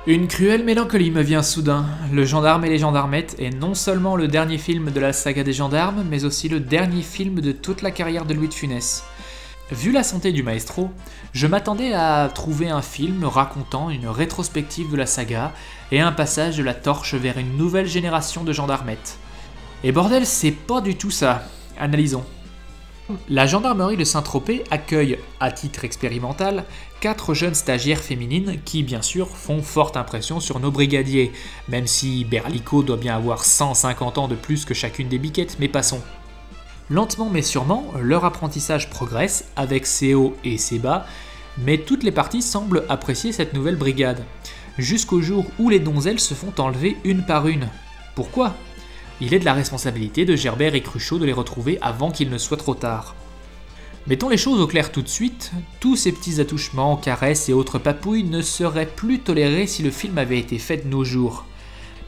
Une cruelle mélancolie me vient soudain. Le Gendarme et les Gendarmettes est non seulement le dernier film de la saga des gendarmes, mais aussi le dernier film de toute la carrière de Louis de Funès. Vu la santé du maestro, je m'attendais à trouver un film racontant une rétrospective de la saga et un passage de la torche vers une nouvelle génération de gendarmettes. Et bordel, c'est pas du tout ça. Analysons. La gendarmerie de Saint-Tropez accueille, à titre expérimental, 4 jeunes stagiaires féminines qui, bien sûr, font forte impression sur nos brigadiers, même si Berlico doit bien avoir 150 ans de plus que chacune des biquettes, mais passons. Lentement mais sûrement, leur apprentissage progresse, avec ses hauts et ses bas, mais toutes les parties semblent apprécier cette nouvelle brigade, jusqu'au jour où les donzelles se font enlever une par une. Pourquoi ? Il est de la responsabilité de Gerbert et Cruchot de les retrouver avant qu'il ne soit trop tard. Mettons les choses au clair tout de suite, tous ces petits attouchements, caresses et autres papouilles ne seraient plus tolérés si le film avait été fait de nos jours.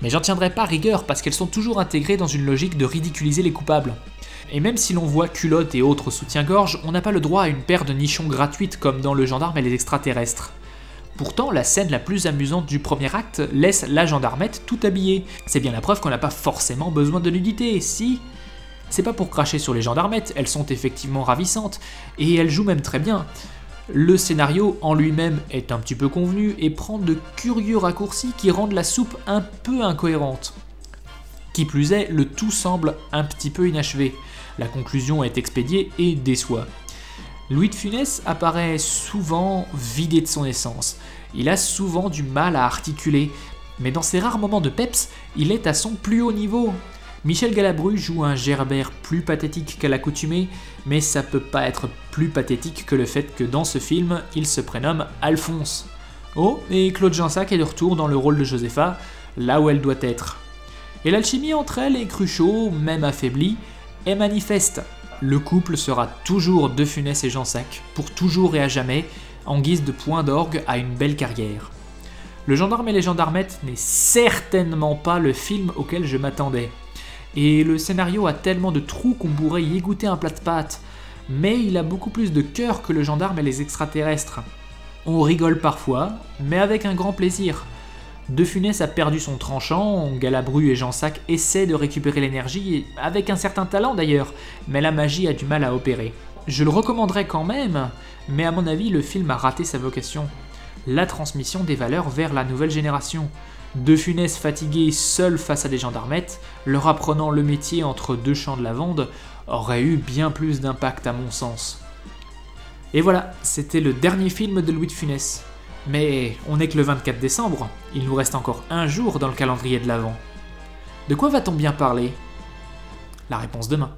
Mais j'en tiendrai pas rigueur parce qu'elles sont toujours intégrées dans une logique de ridiculiser les coupables. Et même si l'on voit culottes et autres soutiens-gorge, on n'a pas le droit à une paire de nichons gratuites comme dans Le Gendarme et les extraterrestres. Pourtant, la scène la plus amusante du premier acte laisse la gendarmette tout habillée. C'est bien la preuve qu'on n'a pas forcément besoin de nudité, si. C'est pas pour cracher sur les gendarmettes, elles sont effectivement ravissantes, et elles jouent même très bien. Le scénario en lui-même est un petit peu convenu et prend de curieux raccourcis qui rendent la soupe un peu incohérente. Qui plus est, le tout semble un petit peu inachevé. La conclusion est expédiée et déçoit. Louis de Funès apparaît souvent vidé de son essence. Il a souvent du mal à articuler, mais dans ses rares moments de peps, il est à son plus haut niveau. Michel Galabru joue un Gerbert plus pathétique qu'à l'accoutumée, mais ça peut pas être plus pathétique que le fait que dans ce film, il se prénomme Alphonse. Oh, et Claude Jansac est de retour dans le rôle de Josépha, là où elle doit être. Et l'alchimie entre elle et Cruchot, même affaiblie, est manifeste. Le couple sera toujours De Funès et Jansac, pour toujours et à jamais, en guise de point d'orgue à une belle carrière. Le Gendarme et les Gendarmettes n'est certainement pas le film auquel je m'attendais. Et le scénario a tellement de trous qu'on pourrait y égoutter un plat de pâtes, mais il a beaucoup plus de cœur que Le Gendarme et les extraterrestres. On rigole parfois, mais avec un grand plaisir. De Funès a perdu son tranchant, Galabru et Jansac essaient de récupérer l'énergie, avec un certain talent d'ailleurs, mais la magie a du mal à opérer. Je le recommanderais quand même, mais à mon avis le film a raté sa vocation. La transmission des valeurs vers la nouvelle génération. De Funès fatigué seul face à des gendarmettes, leur apprenant le métier entre deux champs de lavande, aurait eu bien plus d'impact à mon sens. Et voilà, c'était le dernier film de Louis de Funès. Mais on n'est que le 24 décembre, il nous reste encore un jour dans le calendrier de l'Avent. De quoi va-t-on bien parler ? La réponse demain.